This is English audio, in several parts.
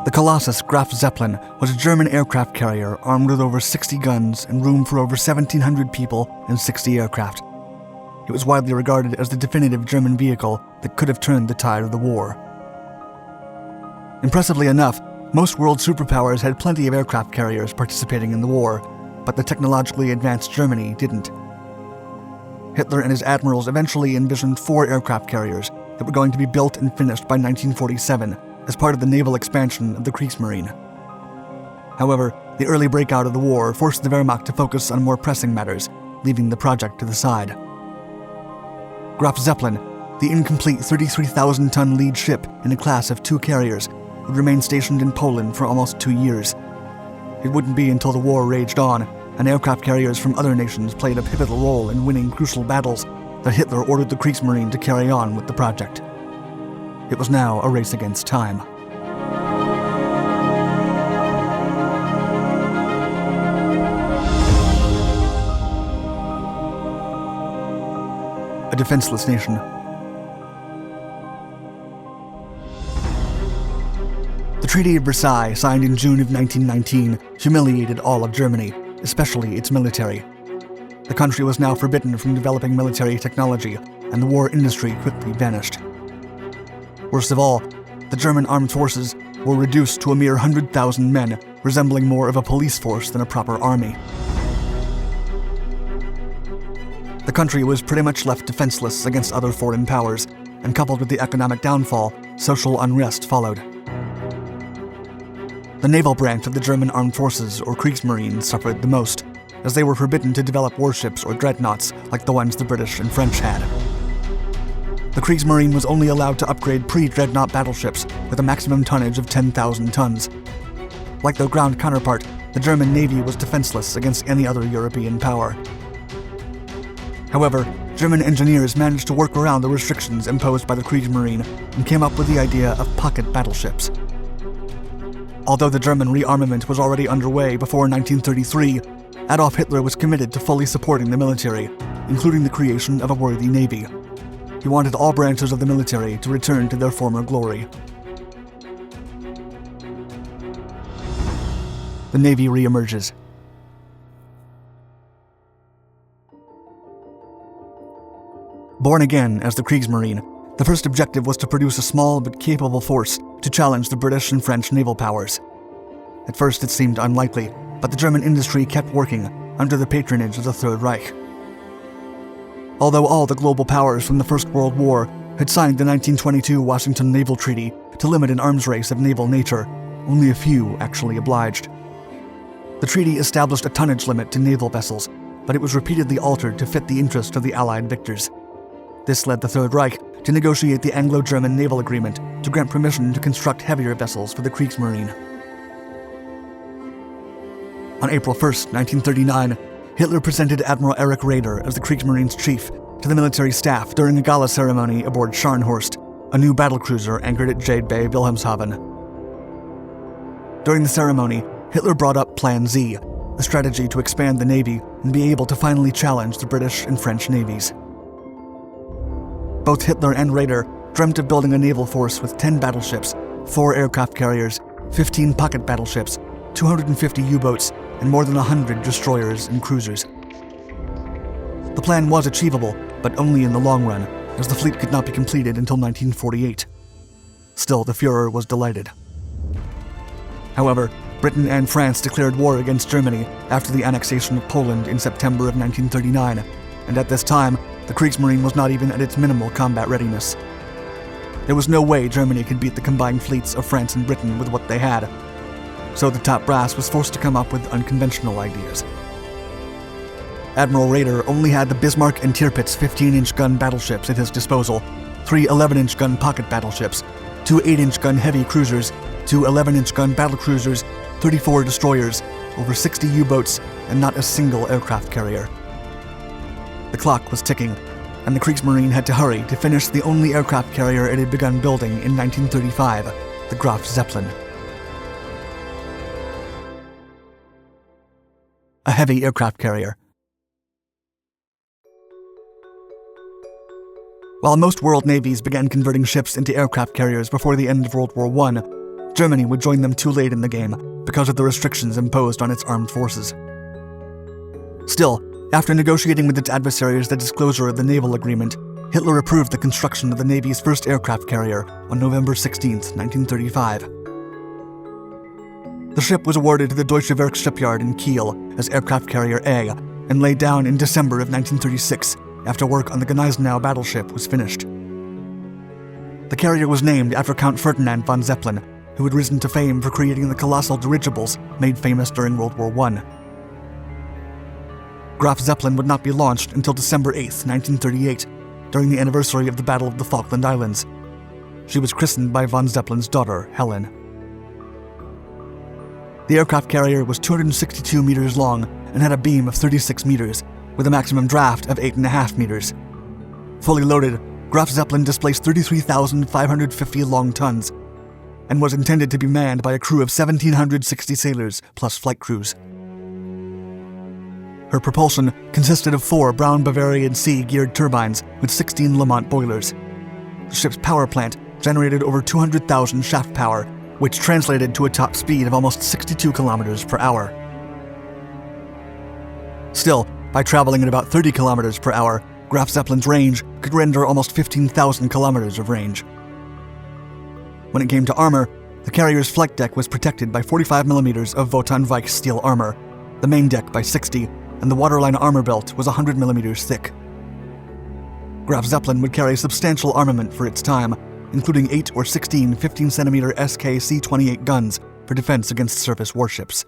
The colossus Graf Zeppelin was a German aircraft carrier armed with over 60 guns and room for over 1,700 people and 60 aircraft. It was widely regarded as the definitive German vehicle that could have turned the tide of the war. Impressively enough, most world superpowers had plenty of aircraft carriers participating in the war, but the technologically advanced Germany didn't. Hitler and his admirals eventually envisioned 4 aircraft carriers that were going to be built and finished by 1947 as part of the naval expansion of the Kriegsmarine. However, the early breakout of the war forced the Wehrmacht to focus on more pressing matters, leaving the project to the side. Graf Zeppelin, the incomplete 33,000-ton lead ship in a class of 2 carriers, would remain stationed in Poland for almost 2 years. It wouldn't be until the war raged on, and aircraft carriers from other nations played a pivotal role in winning crucial battles, that Hitler ordered the Kriegsmarine to carry on with the project. It was now a race against time. A defenseless nation. The Treaty of Versailles, signed in June of 1919, humiliated all of Germany, especially its military. The country was now forbidden from developing military technology, and the war industry quickly vanished. Worst of all, the German armed forces were reduced to a mere 100,000 men, resembling more of a police force than a proper army. The country was pretty much left defenseless against other foreign powers, and coupled with the economic downfall, social unrest followed. The naval branch of the German armed forces, or Kriegsmarine, suffered the most, as they were forbidden to develop warships or dreadnoughts like the ones the British and French had. The Kriegsmarine was only allowed to upgrade pre-dreadnought battleships with a maximum tonnage of 10,000 tons. Like their ground counterpart, the German Navy was defenseless against any other European power. However, German engineers managed to work around the restrictions imposed by the Kriegsmarine and came up with the idea of pocket battleships. Although the German rearmament was already underway before 1933, Adolf Hitler was committed to fully supporting the military, including the creation of a worthy navy. He wanted all branches of the military to return to their former glory. The Navy reemerges. Born again as the Kriegsmarine, the first objective was to produce a small but capable force to challenge the British and French naval powers. At first it seemed unlikely, but the German industry kept working under the patronage of the Third Reich. Although all the global powers from the First World War had signed the 1922 Washington Naval Treaty to limit an arms race of naval nature, only a few actually obliged. The treaty established a tonnage limit to naval vessels, but it was repeatedly altered to fit the interest of the Allied victors. This led the Third Reich to negotiate the Anglo-German Naval Agreement to grant permission to construct heavier vessels for the Kriegsmarine. On April 1, 1939, Hitler presented Admiral Erich Raeder as the Kriegsmarine's chief to the military staff during a gala ceremony aboard Scharnhorst, a new battlecruiser anchored at Jade Bay, Wilhelmshaven. During the ceremony, Hitler brought up Plan Z, a strategy to expand the Navy and be able to finally challenge the British and French navies. Both Hitler and Raeder dreamt of building a naval force with 10 battleships, 4 aircraft carriers, 15 pocket battleships, 250 U-boats, and more than 100 destroyers and cruisers. The plan was achievable, but only in the long run, as the fleet could not be completed until 1948. Still, the Führer was delighted. However, Britain and France declared war against Germany after the annexation of Poland in September of 1939, and at this time, the Kriegsmarine was not even at its minimal combat readiness. There was no way Germany could beat the combined fleets of France and Britain with what they had, so the top brass was forced to come up with unconventional ideas. Admiral Raeder only had the Bismarck and Tirpitz 15-inch gun battleships at his disposal, 3 11-inch gun pocket battleships, 2 8-inch gun heavy cruisers, 2 11-inch gun battlecruisers, 34 destroyers, over 60 U-boats, and not a single aircraft carrier. The clock was ticking, and the Kriegsmarine had to hurry to finish the only aircraft carrier it had begun building in 1935, the Graf Zeppelin. A heavy aircraft carrier. While most world navies began converting ships into aircraft carriers before the end of World War I, Germany would join them too late in the game because of the restrictions imposed on its armed forces. Still, after negotiating with its adversaries the disclosure of the naval agreement, Hitler approved the construction of the Navy's first aircraft carrier on November 16, 1935. The ship was awarded to the Deutsche Werk shipyard in Kiel as aircraft carrier A and laid down in December of 1936 after work on the Gneisenau battleship was finished. The carrier was named after Count Ferdinand von Zeppelin, who had risen to fame for creating the colossal dirigibles made famous during World War I. Graf Zeppelin would not be launched until December 8, 1938, during the anniversary of the Battle of the Falkland Islands. She was christened by von Zeppelin's daughter, Helen. The aircraft carrier was 262 meters long and had a beam of 36 meters, with a maximum draft of 8.5 meters. Fully loaded, Graf Zeppelin displaced 33,550 long tons and was intended to be manned by a crew of 1,760 sailors plus flight crews. Her propulsion consisted of 4 Brown Bavarian C geared turbines with 16 Lamont boilers. The ship's power plant generated over 200,000 shaft power, which translated to a top speed of almost 62 kilometers per hour. Still, by traveling at about 30 kilometers per hour, Graf Zeppelin's range could render almost 15,000 kilometers of range. When it came to armor, the carrier's flight deck was protected by 45 millimeters of Wotan Weich steel armor, the main deck by 60, and the waterline armor belt was 100 millimeters thick. Graf Zeppelin would carry substantial armament for its time, including 8 or 16 15-centimeter SK-C-28 guns for defense against surface warships.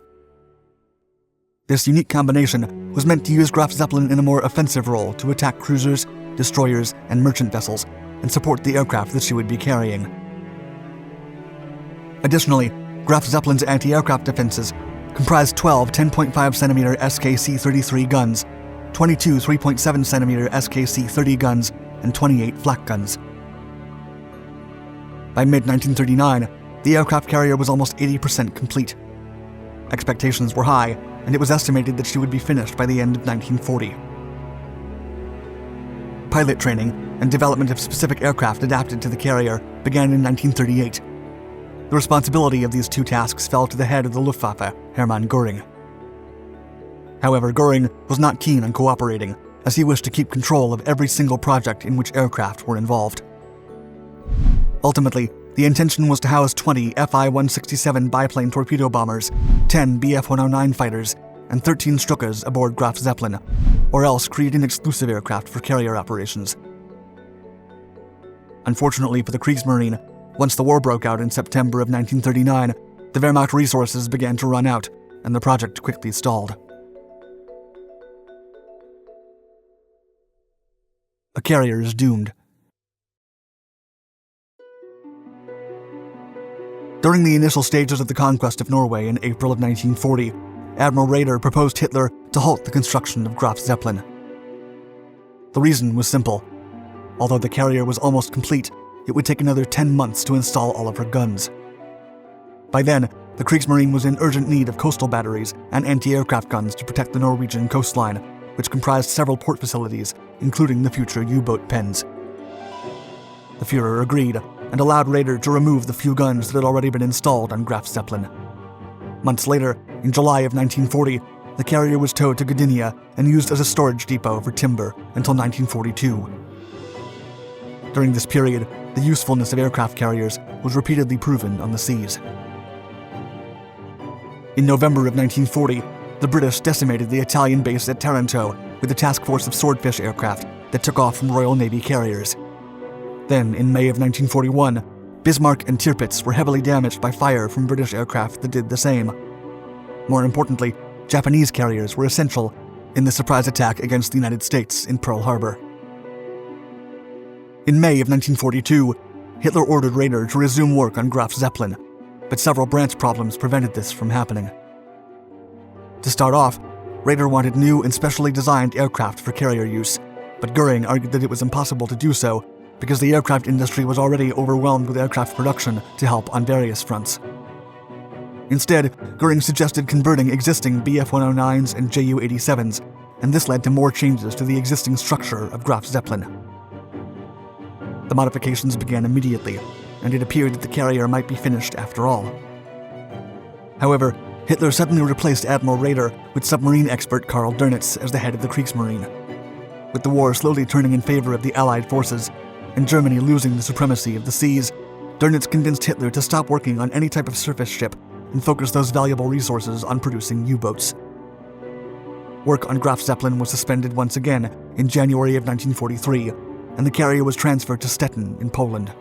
This unique combination was meant to use Graf Zeppelin in a more offensive role to attack cruisers, destroyers, and merchant vessels, and support the aircraft that she would be carrying. Additionally, Graf Zeppelin's anti-aircraft defenses comprised 12 10.5-centimeter SK-C-33 guns, 22 3.7-centimeter SK-C-30 guns, and 28 flak guns. By mid-1939, the aircraft carrier was almost 80% complete. Expectations were high, and it was estimated that she would be finished by the end of 1940. Pilot training and development of specific aircraft adapted to the carrier began in 1938. The responsibility of these 2 tasks fell to the head of the Luftwaffe, Hermann Göring. However, Göring was not keen on cooperating, as he wished to keep control of every single project in which aircraft were involved. Ultimately, the intention was to house 20 Fi-167 biplane torpedo bombers, 10 Bf-109 fighters, and 13 Stukas aboard Graf Zeppelin, or else create an exclusive aircraft for carrier operations. Unfortunately for the Kriegsmarine, once the war broke out in September of 1939, the Wehrmacht resources began to run out, and the project quickly stalled. A carrier is doomed. During the initial stages of the conquest of Norway in April of 1940, Admiral Raeder proposed Hitler to halt the construction of Graf Zeppelin. The reason was simple. Although the carrier was almost complete, it would take another 10 months to install all of her guns. By then, the Kriegsmarine was in urgent need of coastal batteries and anti-aircraft guns to protect the Norwegian coastline, which comprised several port facilities, including the future U-boat pens. The Führer agreed and allowed Raeder to remove the few guns that had already been installed on Graf Zeppelin. Months later, in July of 1940, the carrier was towed to Gdynia and used as a storage depot for timber until 1942. During this period, the usefulness of aircraft carriers was repeatedly proven on the seas. In November of 1940, the British decimated the Italian base at Taranto with a task force of Swordfish aircraft that took off from Royal Navy carriers. Then, in May of 1941, Bismarck and Tirpitz were heavily damaged by fire from British aircraft that did the same. More importantly, Japanese carriers were essential in the surprise attack against the United States in Pearl Harbor. In May of 1942, Hitler ordered Raeder to resume work on Graf Zeppelin, but several branch problems prevented this from happening. To start off, Raeder wanted new and specially designed aircraft for carrier use, but Göring argued that it was impossible to do so because the aircraft industry was already overwhelmed with aircraft production to help on various fronts. Instead, Göring suggested converting existing Bf-109s and Ju-87s, and this led to more changes to the existing structure of Graf Zeppelin. The modifications began immediately, and it appeared that the carrier might be finished after all. However, Hitler suddenly replaced Admiral Raeder with submarine expert Karl Dönitz as the head of the Kriegsmarine. With the war slowly turning in favor of the Allied forces, and Germany losing the supremacy of the seas, Dönitz convinced Hitler to stop working on any type of surface ship and focus those valuable resources on producing U-boats. Work on Graf Zeppelin was suspended once again in January of 1943, and the carrier was transferred to Stettin in Poland.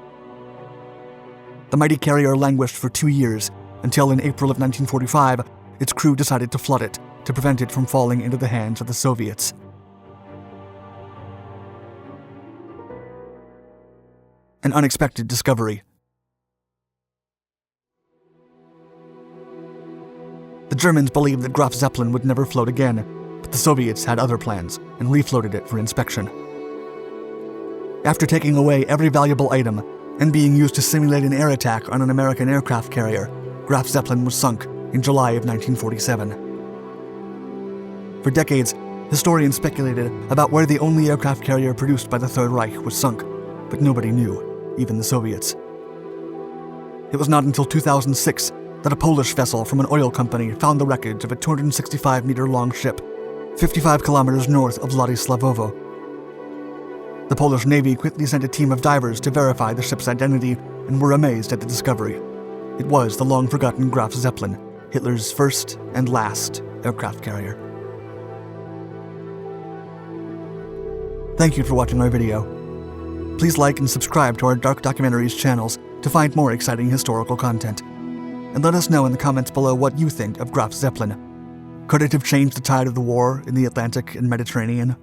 The mighty carrier languished for 2 years, until in April of 1945, its crew decided to flood it to prevent it from falling into the hands of the Soviets. An unexpected discovery. The Germans believed that Graf Zeppelin would never float again, but the Soviets had other plans and refloated it for inspection. After taking away every valuable item and being used to simulate an air attack on an American aircraft carrier, Graf Zeppelin was sunk in July of 1947. For decades, historians speculated about where the only aircraft carrier produced by the Third Reich was sunk, but nobody knew, even the Soviets. It was not until 2006 that a Polish vessel from an oil company found the wreckage of a 265-meter-long ship, 55 kilometers north of Władysławowo. The Polish Navy quickly sent a team of divers to verify the ship's identity and were amazed at the discovery. It was the long-forgotten Graf Zeppelin, Hitler's first and last aircraft carrier. Thank you for watching our video. Please like and subscribe to our Dark Documentaries channels to find more exciting historical content. And let us know in the comments below what you think of Graf Zeppelin. Could it have changed the tide of the war in the Atlantic and Mediterranean?